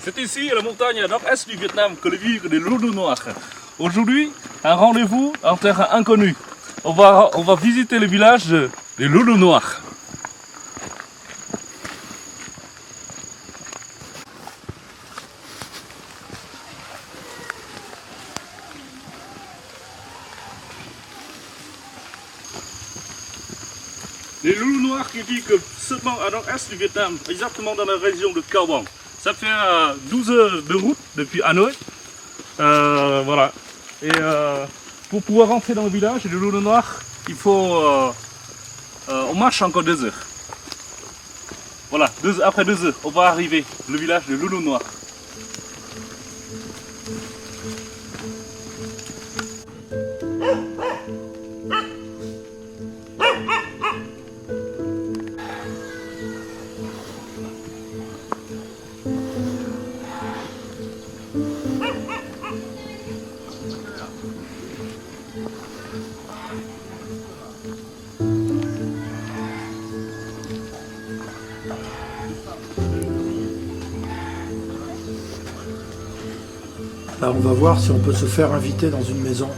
C'est ici, à la montagne nord-est du Vietnam, que le vivent des loups noirs. Aujourd'hui, un rendez-vous en terre inconnue. On va visiter le village des loups noirs. Les loups noirs qui vivent seulement à nord-est du Vietnam, exactement dans la région de Cao Bang. Ça fait 12 heures de route depuis Hanoï. Voilà. Et pour pouvoir rentrer dans le village des loups noirs, il faut. On marche encore 2 heures. Voilà, après 2 heures, on va arriver le village des loups noirs. Là, on va voir si on peut se faire inviter dans une maison.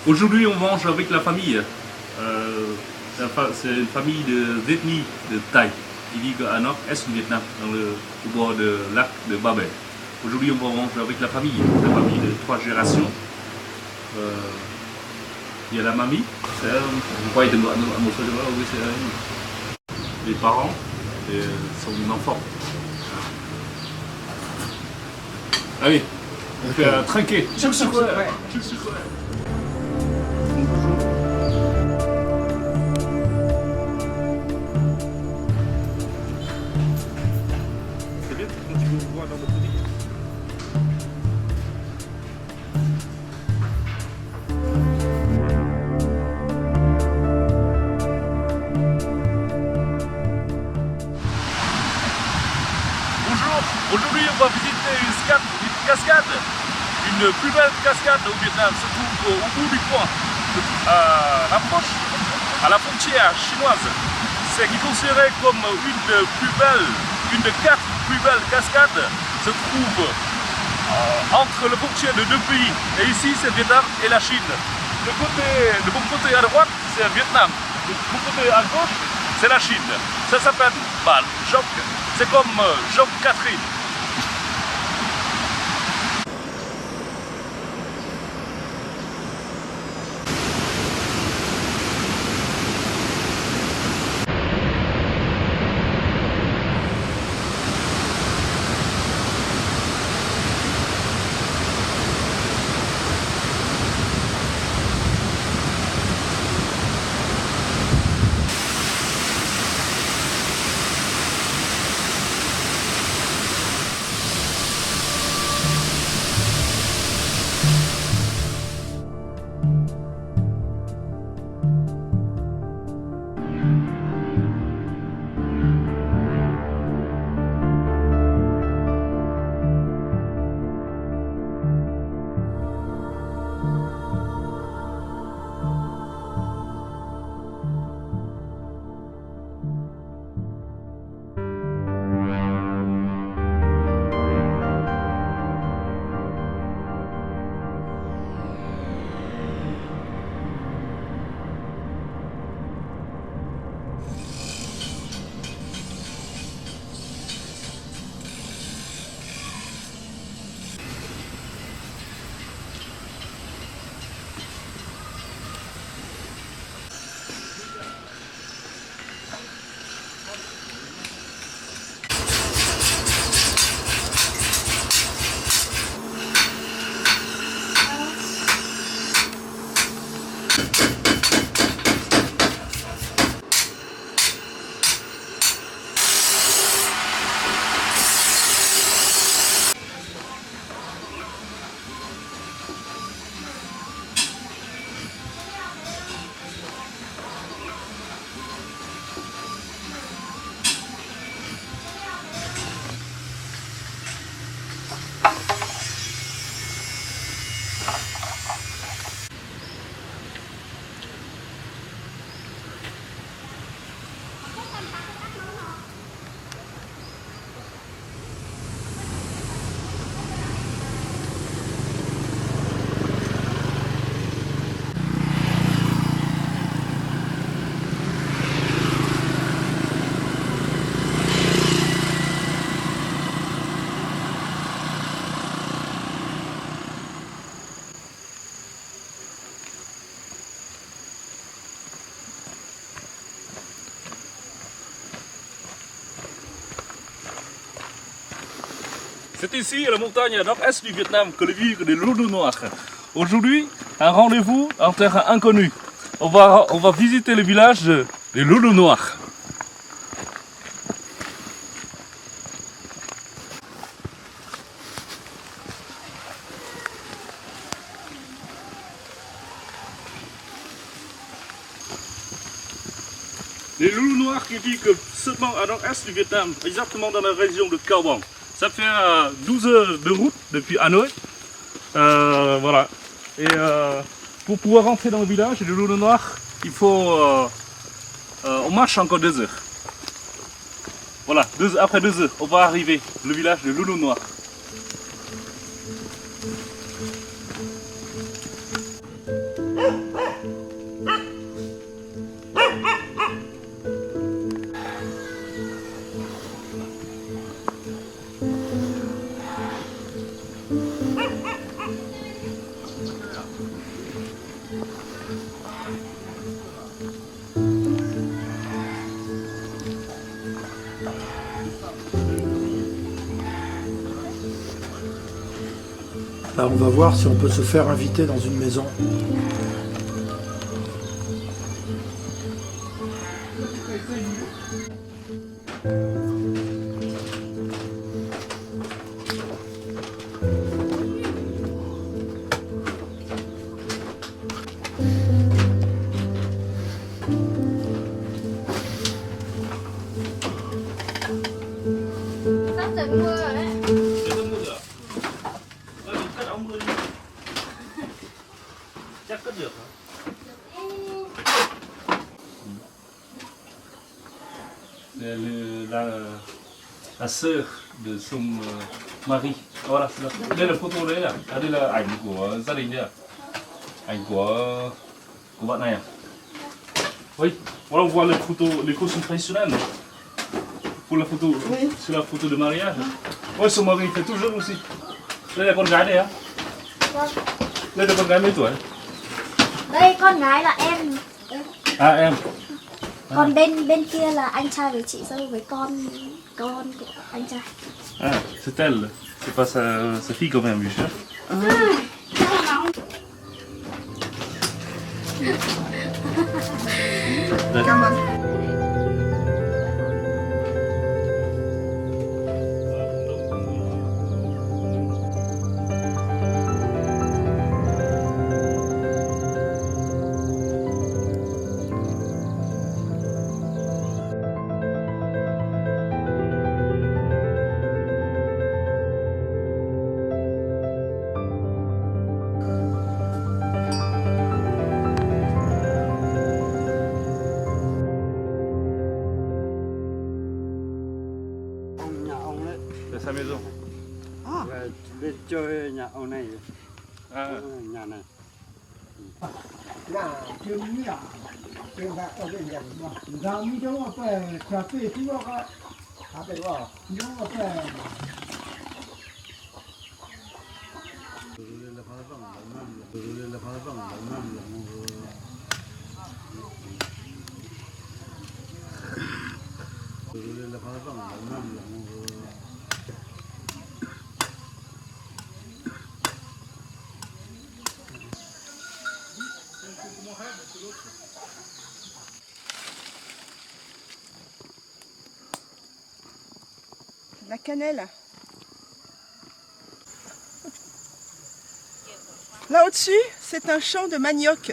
Aujourd'hui, on mange avec la famille. C'est une famille d'ethnie de Thaï qui vit à nord-est du Vietnam, au bord du lac de Ba Bè. Aujourd'hui, on va manger avec la famille de 3 générations. Il y a la mamie, les parents et son enfant. Allez, on fait un trinquet. C'est bien quand tu veux voir dans notre vie. Bonjour, aujourd'hui on va visiter une cascade. Une plus belle cascade au Vietnam se trouve au bout du coin, à la frontière chinoise. C'est considéré comme une des 4 plus belles cascades se trouve entre les frontières de 2 pays. Et ici c'est Vietnam et la Chine. De mon côté à droite c'est Vietnam, de mon côté à gauche c'est la Chine. Ça s'appelle Joc. C'est comme Joc Catherine. C'est ici, à la montagne à nord-est du Vietnam, que vivent les loups noirs. Aujourd'hui, un rendez-vous en terre inconnue. On va visiter le village des loups noirs. Les loups noirs qui vivent seulement à nord-est du Vietnam, exactement dans la région de Cao Bang. Ça fait 12 heures de route depuis Hanoï. Voilà. Et pour pouvoir rentrer dans le village des loups noirs, il faut. On marche encore 2 heures. Voilà, après 2 heures, on va arriver le village des loups noirs. Là, on va voir si on peut se faire inviter dans une maison. Sắpถึงmưa rồi đấy. Chắc cất được hả? La sœur de son mari. Voilà, c'est là. Đây là photo đấy à? Đây là ảnh của gia đình đấy à? Ảnh của bạn này à? Oui. Voilà, on voit les costumes traditionnels. Pour la photo, c'est la photo de mariage. Oui, son mari fait toujours aussi. Đây là con gái đây á? Vâng. Đây là con gái mấy tuổi? Đây con gái là em. À em. Còn bên kia là anh trai với chị dâu với con của anh trai. Ah, c'est elle. C'est pas sa fille quand même, Michel. Cảm ơn. Nhà ông đấy C'est sa maison. về bên chơi nhà ông này Ah. nhà này là chưa nghĩ là trường đại ở bên gần mà ra mi đâu mà phải cà phê tí đó cả hả phải không đâu mà phải La cannelle. Là au-dessus, c'est un champ de manioc.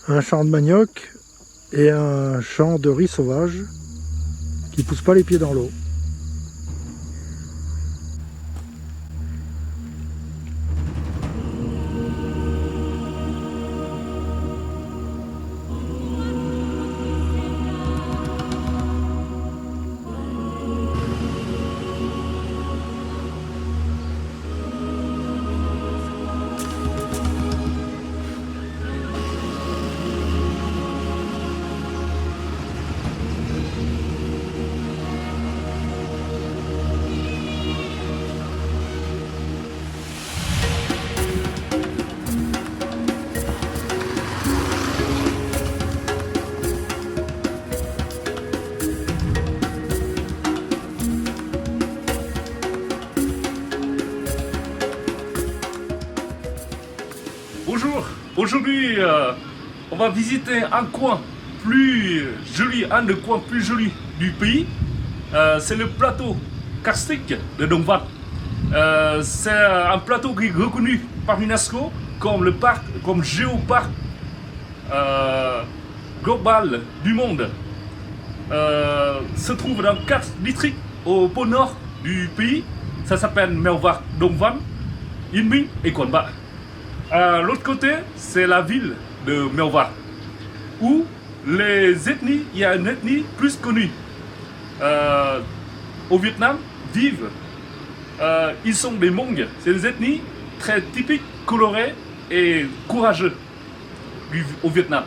Un champ de manioc et un champ de riz sauvage qui pousse pas les pieds dans l'eau. Aujourd'hui, on va visiter un coin plus joli, un des coins plus jolis du pays. C'est le plateau karstique de Đông Văn. C'est un plateau qui est reconnu par l'UNESCO comme le parc, comme géoparc global du monde. Se trouve dans 4 districts au pôle nord du pays. Ça s'appelle Mèo Vạc, Đông Văn, Yên Minh et Quản Bạ. L'autre côté, c'est la ville de Mèo Vạc, où les ethnies, il y a une ethnie plus connue au Vietnam, vivent. Ils sont des Hmong. C'est des ethnies très typiques, colorées et courageux au Vietnam.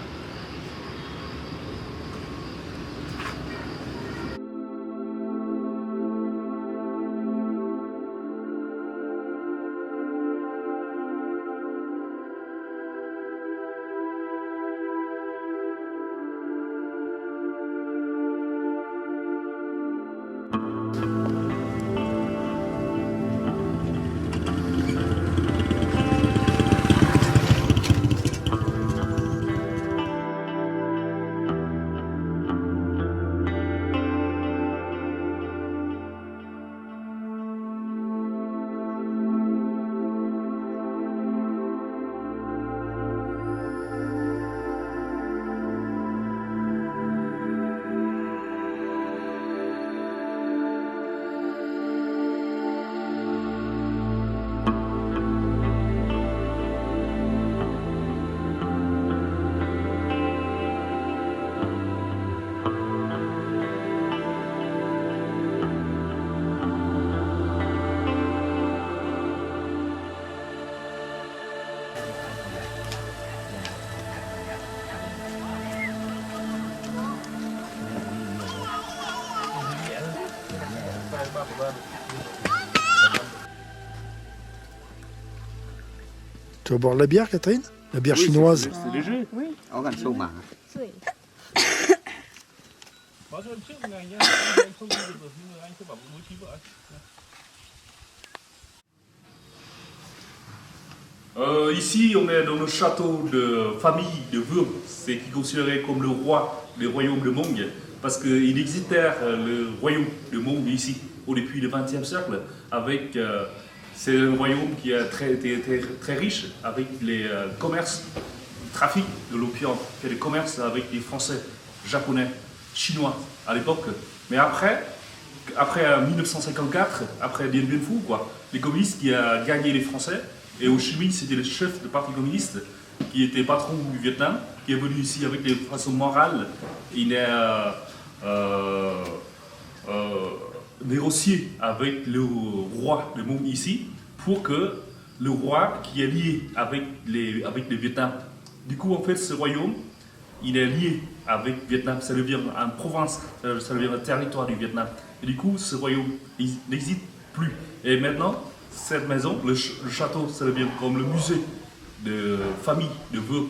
Tu vas boire de la bière, Catherine? La bière chinoise. C'est léger. Có gần sâu mà. Ici, on est dans le château de famille de Vượng, c'est qui est considéré comme le roi des royaumes de Hmong, parce qu'il existait le royaume de Hmong ici, depuis le XXe siècle, avec c'est un royaume qui a été très riche avec les commerces, trafic de l'opium, fait des commerces avec les Français, Japonais, Chinois à l'époque. Mais après 1954, après Dien Bien Phu, quoi, les communistes qui a gagné les Français, et Ho Chi Minh c'était le chef du parti communiste qui était patron du Vietnam, qui est venu ici avec des façons morales. Il a négocié avec le roi de Hmong ici pour que le roi qui est lié avec le Vietnam. Du coup, en fait, ce royaume, il est lié avec le Vietnam. Ça devient une province, ça devient un territoire du Vietnam. Et du coup, ce royaume, il n'existe plus. Et maintenant, cette maison, le château, ça devient comme le musée de famille de Veux.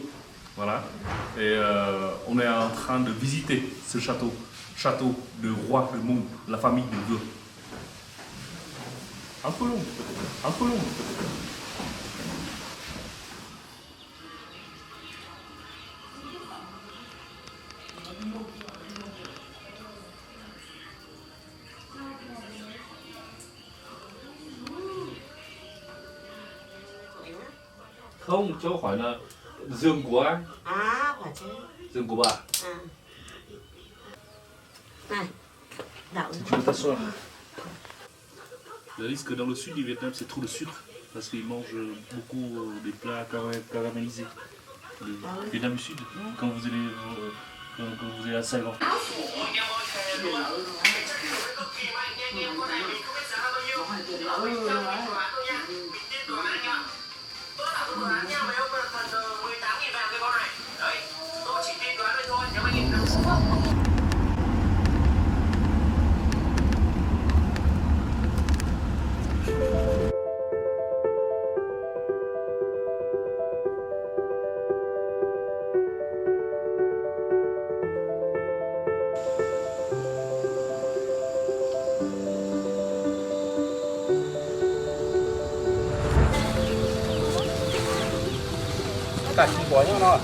Voilà. Et on est en train de visiter ce château de roi de Hmong, la famille de Veux. Un peu long, un peu long. Không, cháu hỏi là giường của ai? À, quả chứ. Giường của bà. À. Này, đậu. Tu peux t'asseoir. Le risque dans le sud du Vietnam, c'est trop de sucre, parce qu'ils mangent beaucoup des plats caramélisés. Le Vietnam du Sud, quand vous allez à Saigon. cả chỉ của nhau nó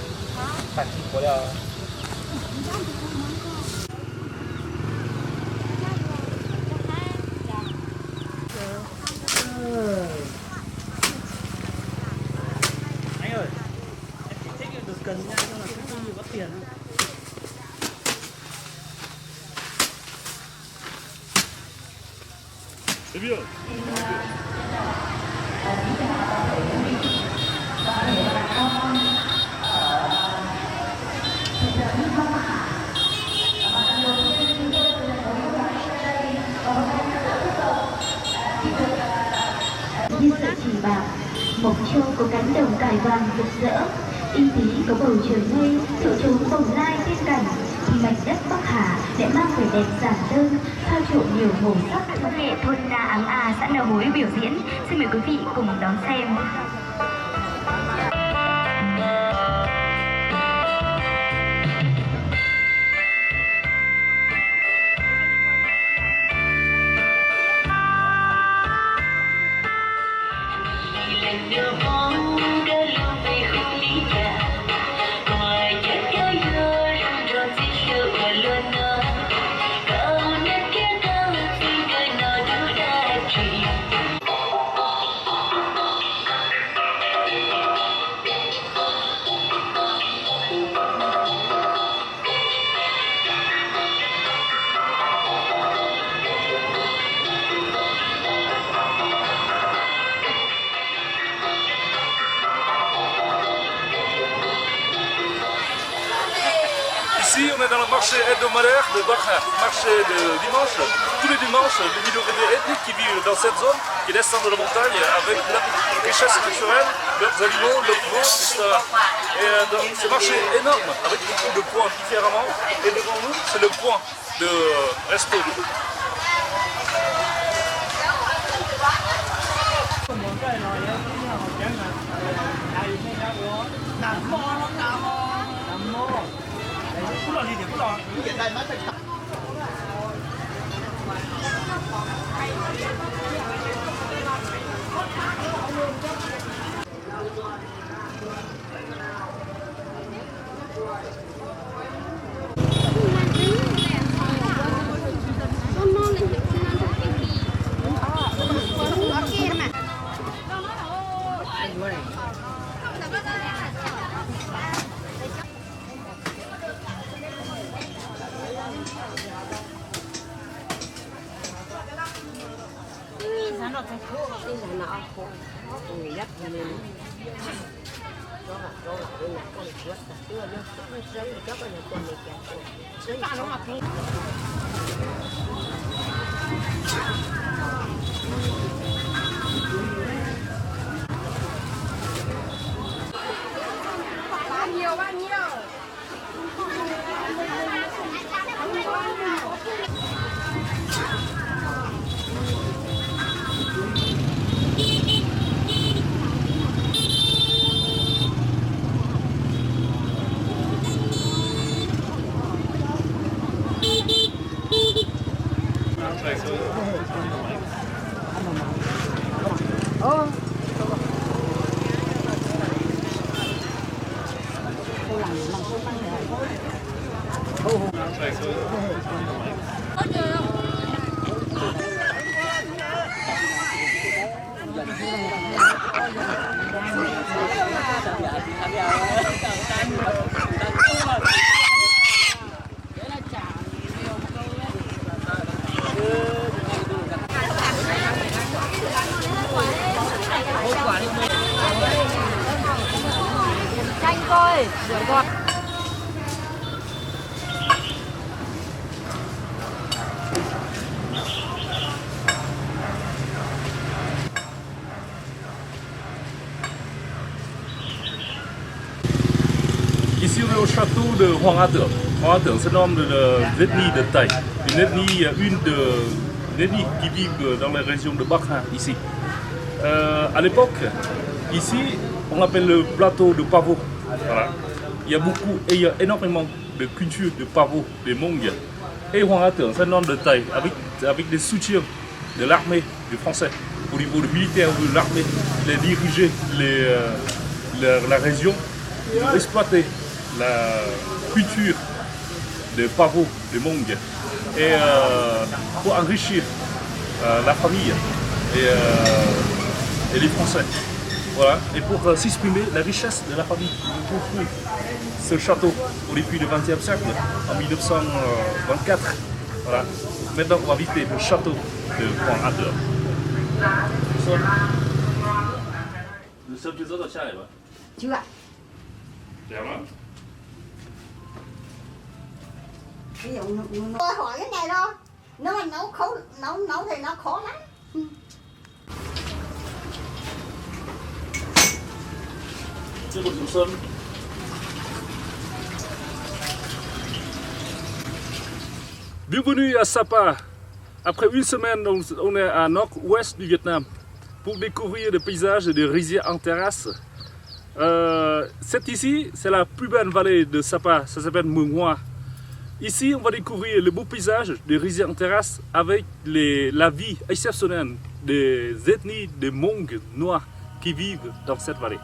cả chỉ của là anh ơi, em chỉ thích được cần nha, nhưng mà cũng không nhiều có tiền. C'est bien. Như sợi chỉ bạc, mộc châu có cánh đồng cải vàng rực rỡ, y tí có bầu trời mây, chỗ trống bồng lai tiên cảnh, thì mảnh đất Bắc Hà lại mang vẻ đẹp giản đơn, pha trộn nhiều màu sắc. Văn nghệ thôn Na Áng A, xã Na Hối biểu diễn. Xin mời quý vị cùng đón xem. Ici, on est dans le marché hebdomadaire de Bakha, marché de dimanche. Tous les dimanches, les minorités ethniques qui vivent dans cette zone, qui descendent de la montagne avec leur richesse naturelle, leurs animaux, leurs vents, etc. Et donc, ce marché est énorme, avec beaucoup de points différemment. Et devant nous, c'est le point de resto. Ici on est au château de Hoàng A Tưởng. Hoàng A Tưởng c'est nom de l'ethnie de Thaï, une ethnie qui vit dans la région de Bakha ici. À l'époque, ici on appelle le plateau de pavot. Voilà. Il y a énormément de culture de pavot, de Hmong. Et Hoàng A Tưởng c'est un nom de Thaï avec des soutiens de l'armée du français. Au niveau militaire de l'armée, il a dirigé la région ils ont exploité la culture des pavots, des Hmong, et pour enrichir la famille et les Français. Voilà. Et pour s'exprimer la richesse de la famille, ils ont construit ce château depuis le XXe siècle, en 1924. Voilà. Maintenant, on va visiter le château de Quang Adler. Nous sommes des autres chats, là. Chưa ạ. Ví dụ tôi hỏi cái này thôi. Nếu mà nấu thì nó khó lắm. Bienvenue à Sapa. Après une semaine, on est à nord-ouest du Vietnam pour découvrir des paysages de rizières en terrasse. Cette ici, c'est la plus belle vallée de Sapa, ça s'appelle Muang Hoa. Ici, on va découvrir le beau paysage de rizières en terrasse avec la vie exceptionnelle des ethnies de Hmong noirs qui vivent dans cette vallée.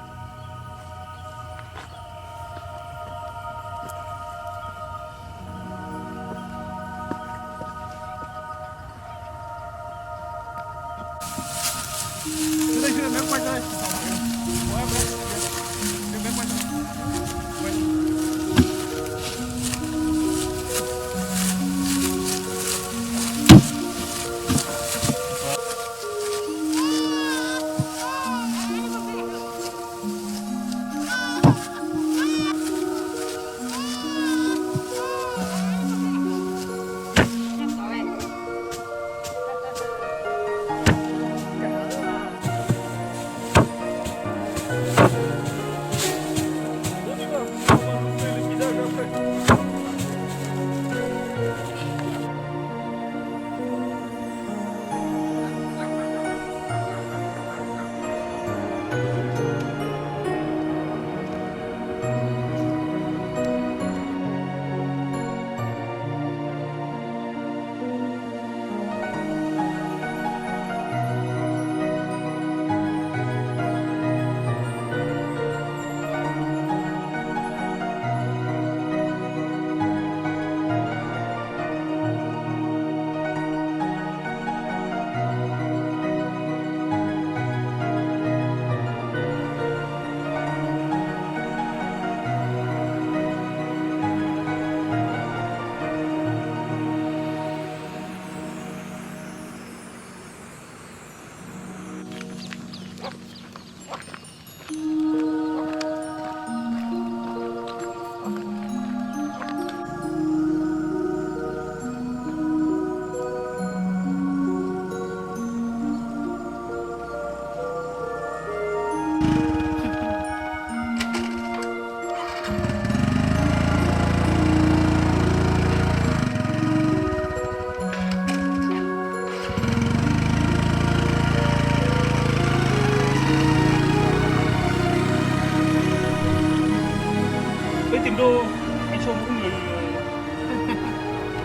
đô anh trông cũng người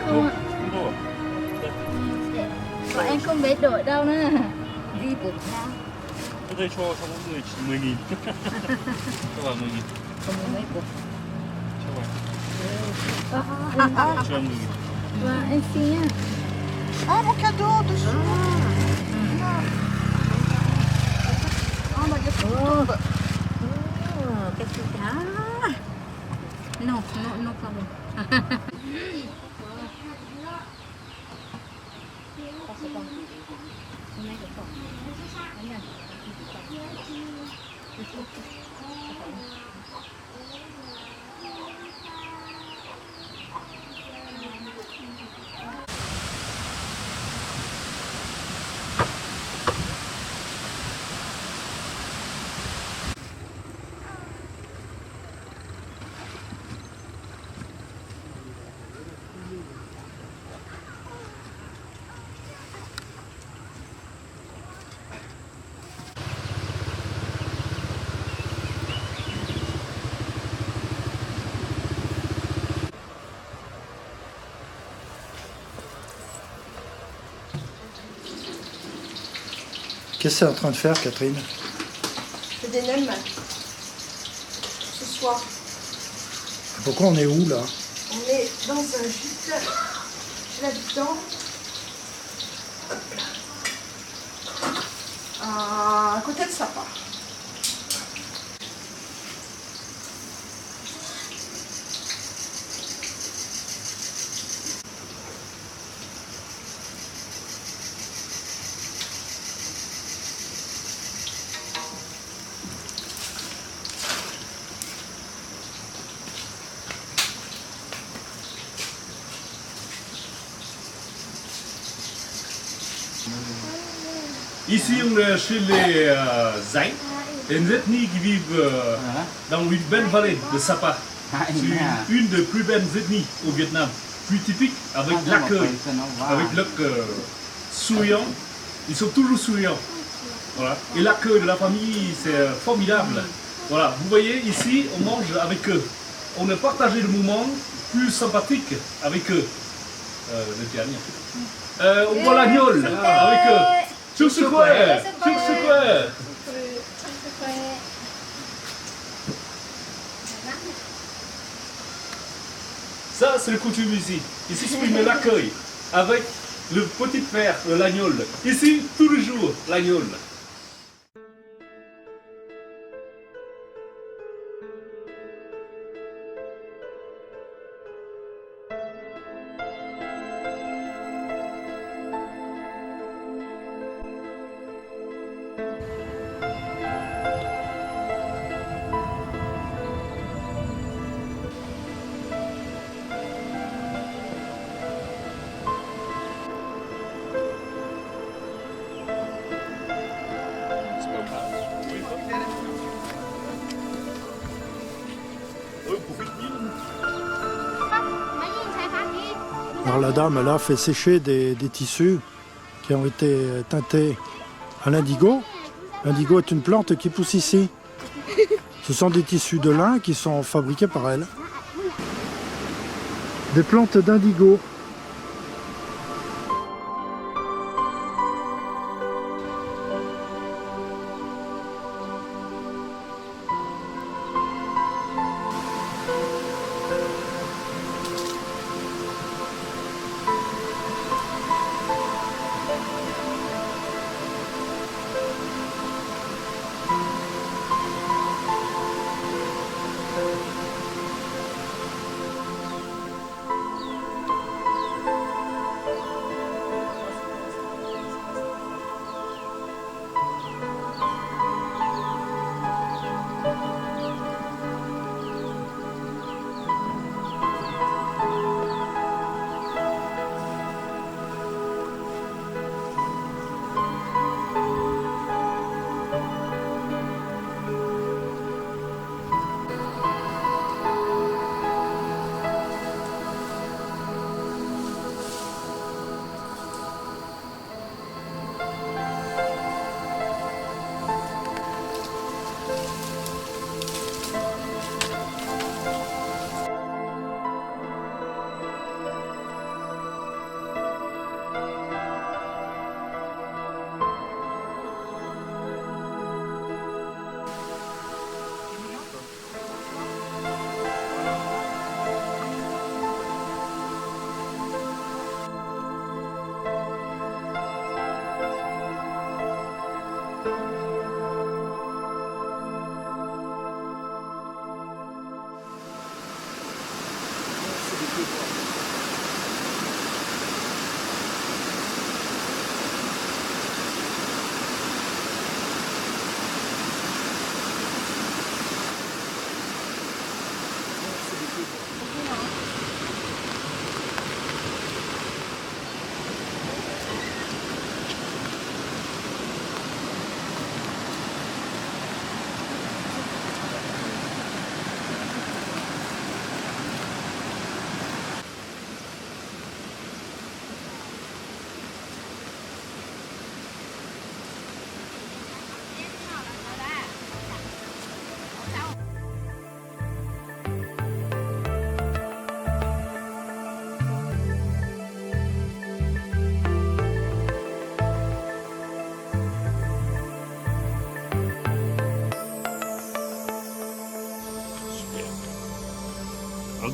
Không ạ. không đô à? Bọn em không biết đổi đâu nữa. Đi Việt Nam. Tôi đây cho mỗi người 10.000. Cho vào 10.000. Không có mấy cục. Cho vào. Cho 10.000. Và em xin nhá. Ah, mon cadeau dessous. Oh, ma gâteau. Cái gì đó. No problem. Qu'est-ce que c'est en train de faire, Catherine? C'est des nems. Ce fois. Pourquoi on est où là? On est dans un gîte là-dedans. À côté de Sapa. Ici, on est chez les Zaï, une ethnie qui vivent dans une belle vallée de Sapa. C'est une des plus belles ethnies au Vietnam, plus typique, avec l'accueil, avec leur souriant. Ils sont toujours souriants. Voilà. Et l'accueil de la famille, c'est formidable. Voilà. Vous voyez, ici, on mange avec eux. On a partagé le moment plus sympathique avec eux. Le dernier. On voit l'agnole avec eux. Chúc sức khỏe, chúc sức khỏe. Ça, c'est le coutume ici. Ici, s'exprime l'accueil avec le petit frère, l'agnole. Ici, tous les jours, l'agnole. Alors la dame, elle a fait sécher des tissus qui ont été teintés à l'indigo. L'indigo est une plante qui pousse ici. Ce sont des tissus de lin qui sont fabriqués par elle. Des plantes d'indigo.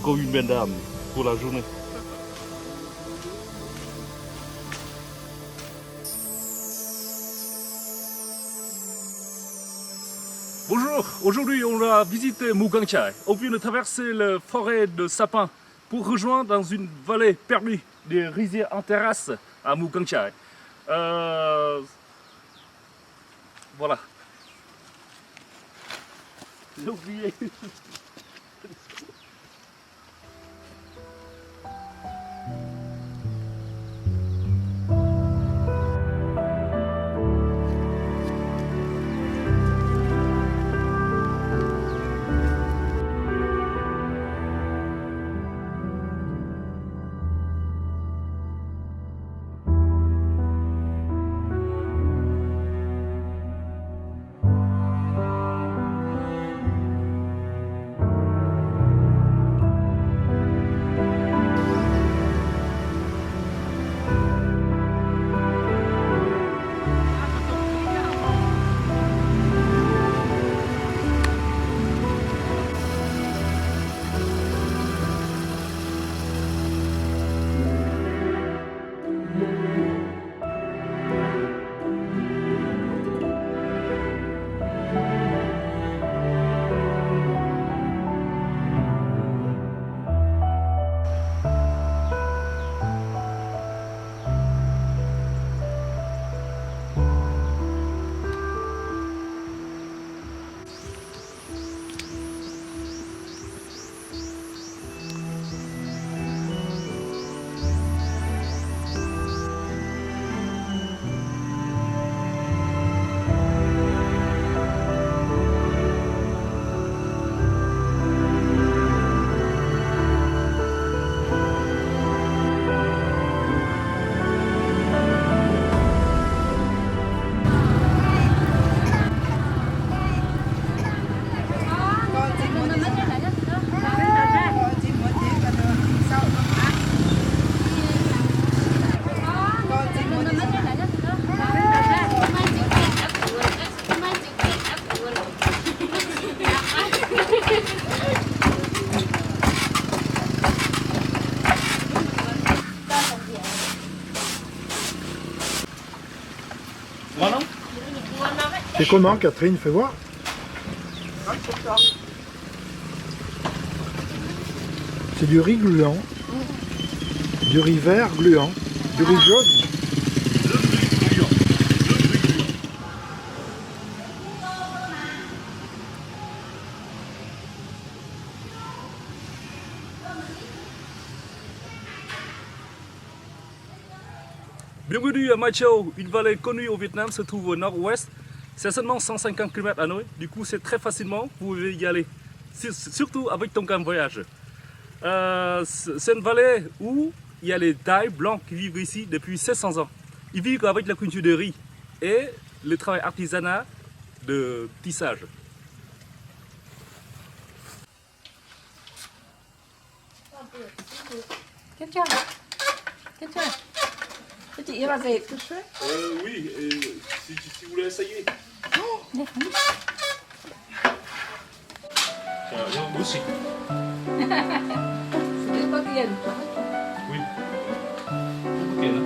encore une belle dame pour la journée. Bonjour, aujourd'hui on va visiter Mugang Chai. On vient de traverser la forêt de sapins pour rejoindre dans une vallée perdue des rizières en terrasse à Mugang Chai. Voilà. J'ai oublié. C'est comment, Catherine? Fais voir. C'est du riz gluant, du riz vert gluant, du riz jaune. Bienvenue à Mai Châu, une vallée connue au Vietnam, se trouve au nord-ouest. C'est seulement 150 km à Hanoï, du coup c'est très facilement, vous pouvez y aller, surtout avec ton camp voyage. C'est une vallée où il y a les Thaïs blancs qui vivent ici depuis 700 ans. Ils vivent avec la culture de riz et le travail artisanal de tissage. Thế chị là dệt Oui, si vous voulez essayer. Aussi. Rất có tiền. Oui. Ok là.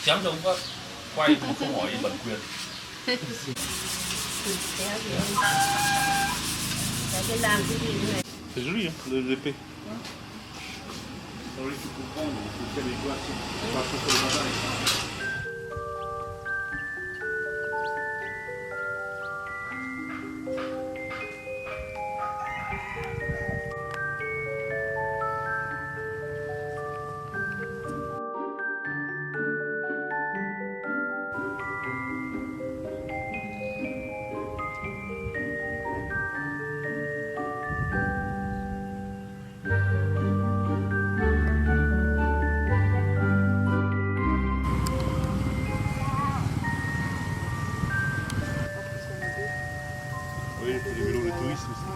Chán cho ông quá. Quay một câu hỏi bản quyền. Cái làm cái gì này? C'est joli, hein, l'épée. Alors, il faut comprendre quelle est quoi. Oui, il faut les vélos de tourisme aussi.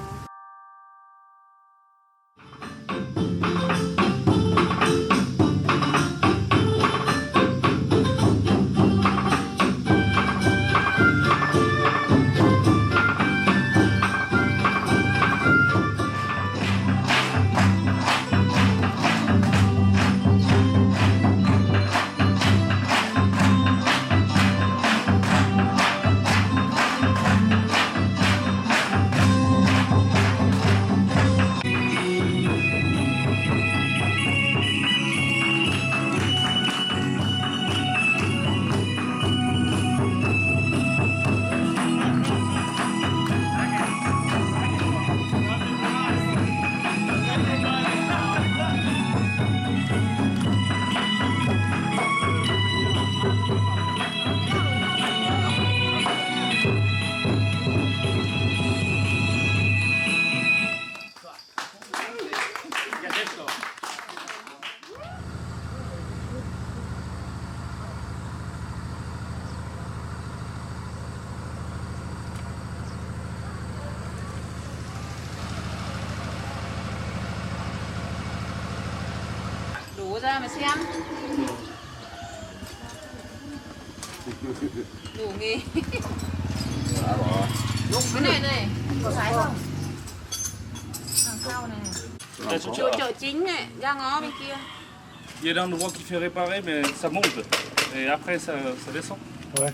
Đổ ra mà xem. Đủ nghề. Cái này này, có sái không? Đằng sau này. Chợ chính này, ra ngó bên kia. Il y a un endroit qui fait réparer, mais ça monte. Et après, ça descend. Ouais.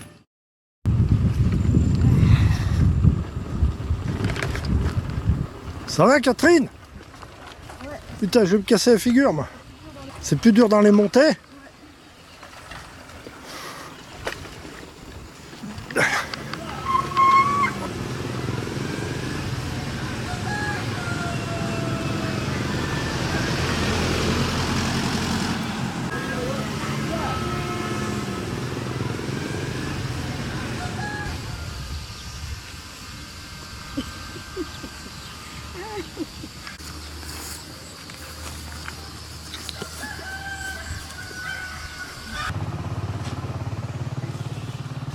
Ça va, Catherine? Putain, je vais me casser la figure, moi. C'est plus dur dans les montées.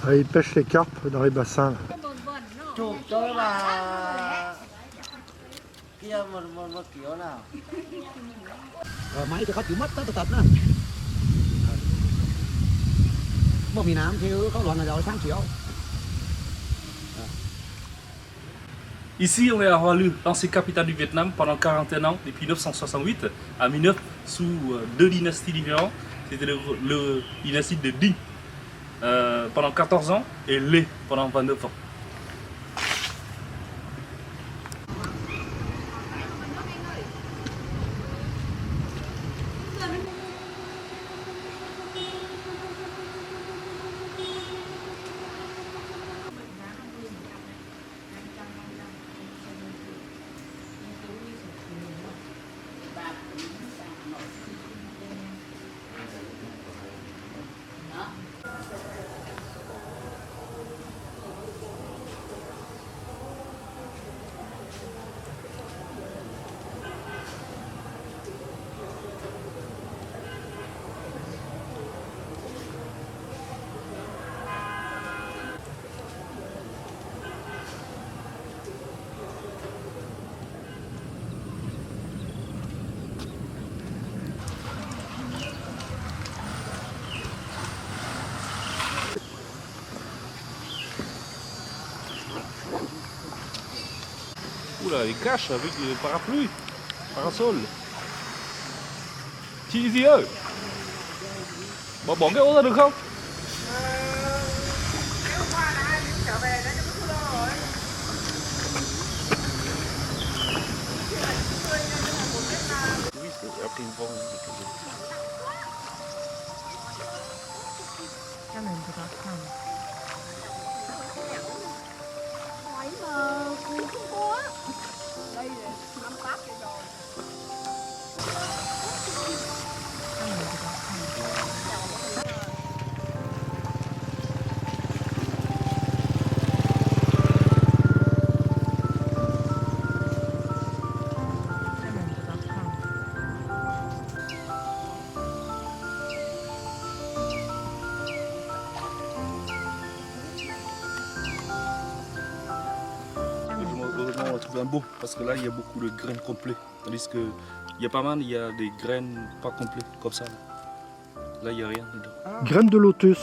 Ah, ils pêchent les carpes dans les bassins. Chụp cho bà kia một kiểu nào. Máy thìเขาถือมัดตัดตัดนะบ่มีน้ำที่เขาหล่นเราสร้างเขียว Ici, on est à Hoa Lư, l'ancienne capitale du Vietnam, pendant 41 ans, depuis 1968 à 1900, sous deux dynasties différentes. C'était le dynastie de Dinh pendant 14 ans et Lê pendant 29 ans. Oula, les caches avec le parapluie, parasol. Chi gì ơi? Bỏ cái ô ra được không? après ils vont. Cho mình thì có không? Hỏi mà cô không có á. Đây là 5 táp đây rồi. Cho mình thì có không? Cho mình thì có không? Heureusement, on a trouvé un beau, parce que là, il y a beaucoup de graines complets. Tandis que il y a pas mal, il y a des graines pas complètes, comme ça. Là, il n'y a rien dedans. Graines de lotus.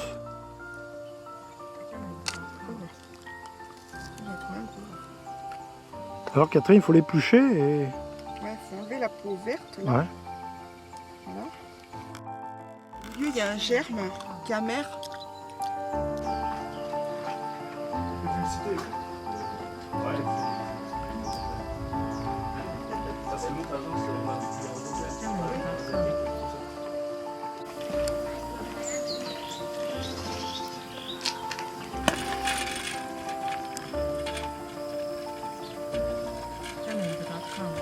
Alors Catherine, il faut l'éplucher et... Ouais, faut enlever la peau verte là. Ouais. Voilà. Au milieu, il y a un germe qui est amer. Cho mình thì có không?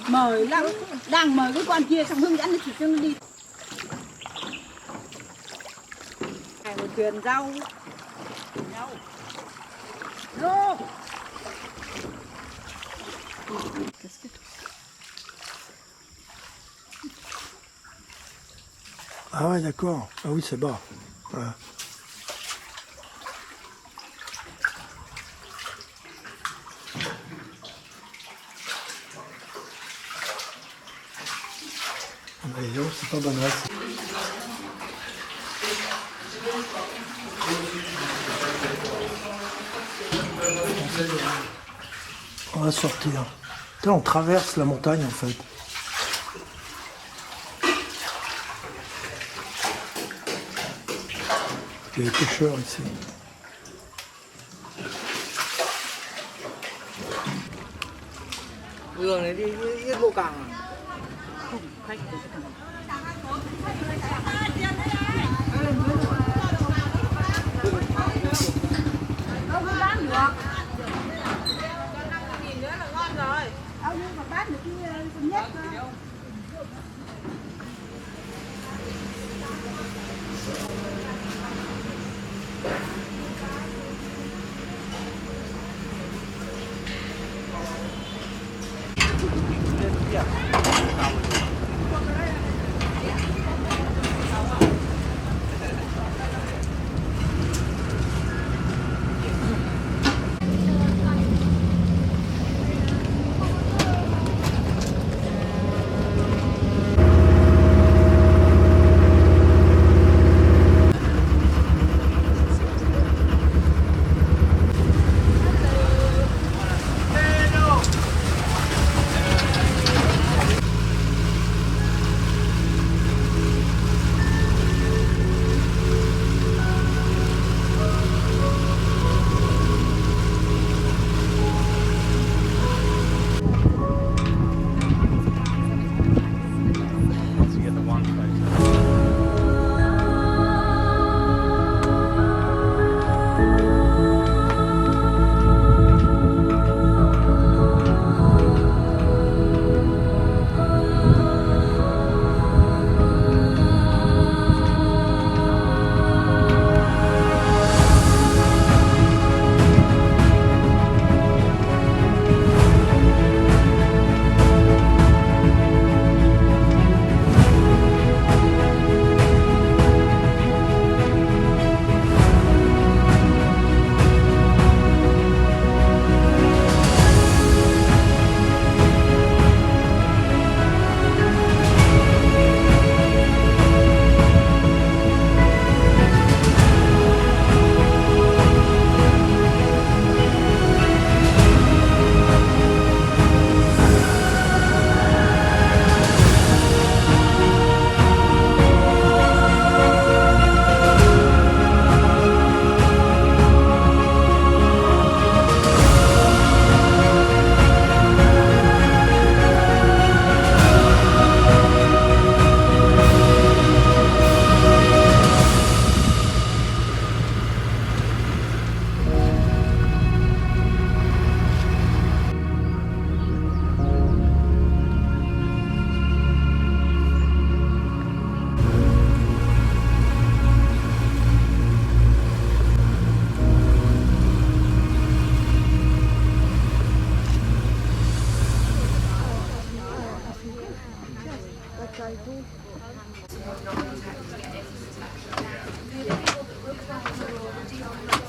Mời lắm, đang mời cái quan kia xong hướng dẫn thì cho nó đi. Một thuyền rau. Rau. Ah ouais, d'accord. Ah oui, c'est bas. Ouais. Ah bah, dis donc, c'est pas banal. On va sortir. Putain, on traverse la montagne en fait. Il y a des pêcheurs ici. Đường này đi Yên Bộ Cảng. Không, khách của cái thằng Đâu có bán được. nhìn nữa là ngon rồi. Đâu nhưng mà bán được cái nhất.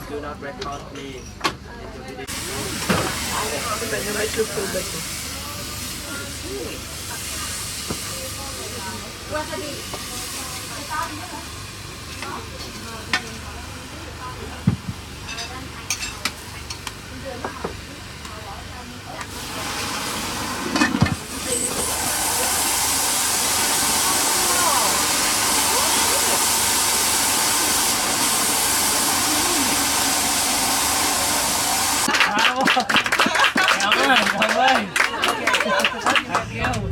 Do not record me. Cảm ơn.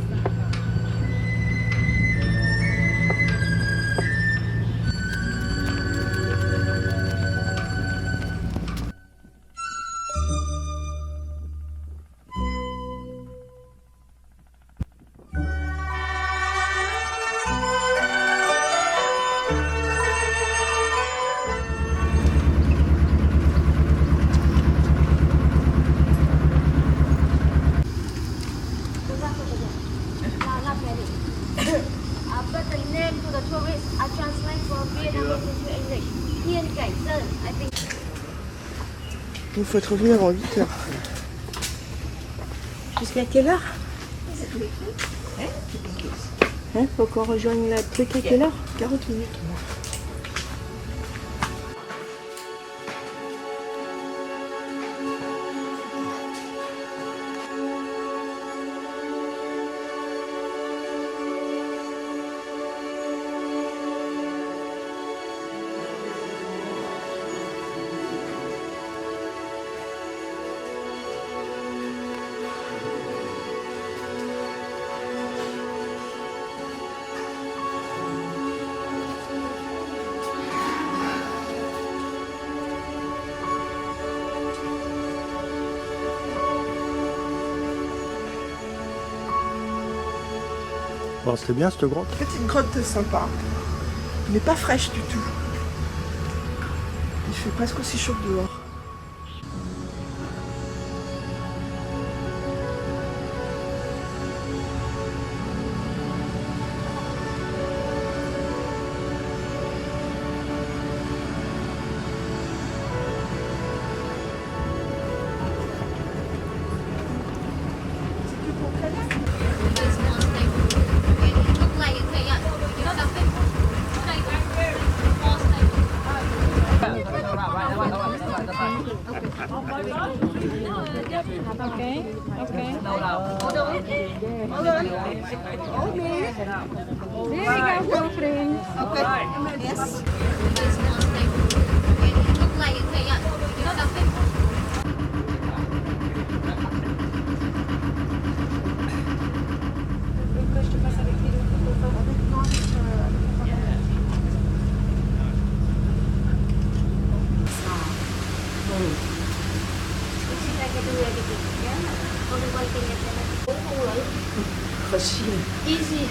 But the name to the tourists I translate from Vietnamese into English. Hien Cảnh Sơn, I think. Il faut être revenu avant 8 heures. Jusqu'à quelle heure? Hein? Faut qu'on rejoigne la truc à quelle heure? 40 minutes. Bon, c'était bien cette grotte. Petite grotte sympa, mais pas fraîche du tout. Il fait presque aussi chaud que dehors. Facile. Easy.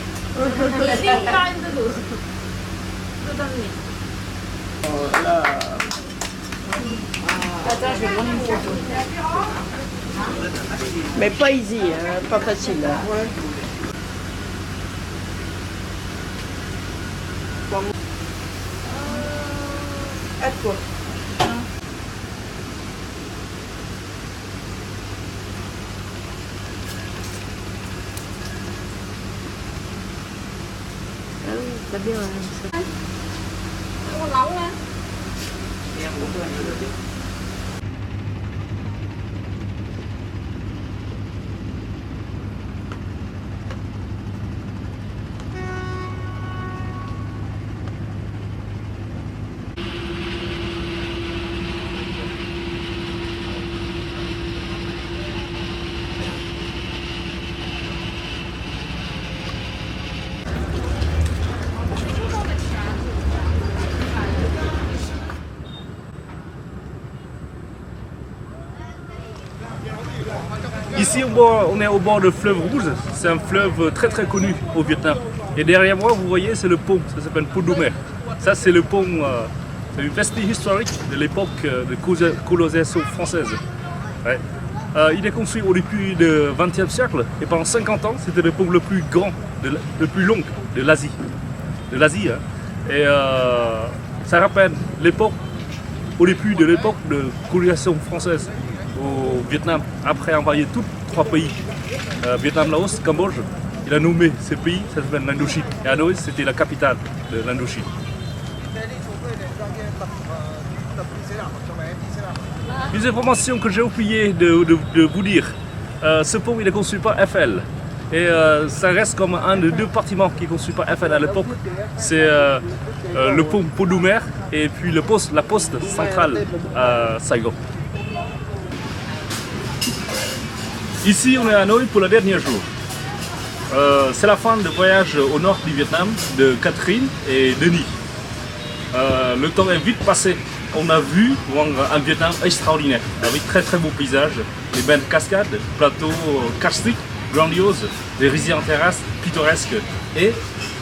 Easy kind to do. Totally. Mais pas easy, hein, pas facile. Hein. Ouais. Bon. À toi. Ah oui, c'est bien. Không nóng nha. Ici, on est au bord du fleuve Rouge. C'est un fleuve très très connu au Vietnam. Et derrière moi, vous voyez, c'est le pont. Ça s'appelle Pont Dumet. Ça, c'est le pont, c'est une vestige historique de l'époque de colonisation française. Ouais. Il est construit au début du XXe siècle. Et pendant 50 ans, c'était le pont le plus grand, le plus long de l'Asie. de l'Asie. Hein. Et ça rappelle l'époque, au début de l'époque de colonisation française au Vietnam, après envahir tous 3 pays, Vietnam, Laos, Cambodge. Il a nommé ces pays, ça s'appelle l'Indochine. Et Hanoï, c'était la capitale de l'Indochine. Une information que j'ai oublié de vous dire. Ce pont, il est construit par Eiffel. Et ça reste comme un des 2 bâtiments qui est construit par Eiffel à l'époque. C'est le pont Podoumer et puis la poste centrale à Saigon. Ici, on est à Hanoï pour le dernier jour. C'est la fin du voyage au nord du Vietnam de Catherine et Denis. Le temps est vite passé. On a vu un Vietnam extraordinaire, avec très très beaux paysages, des belles cascades, plateaux karstiques, grandioses, des rizières en terrasse pittoresques et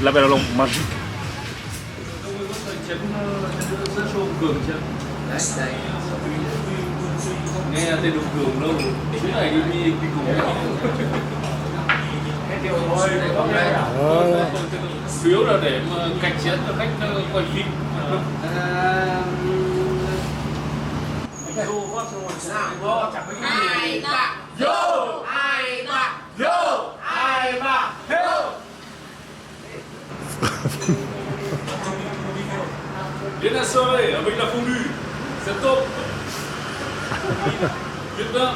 la belle langue magique. Chủ yếu là để cảnh diễn cho khách quay phim. Đến là soirée avec la fondue, c'est top. Vietnam.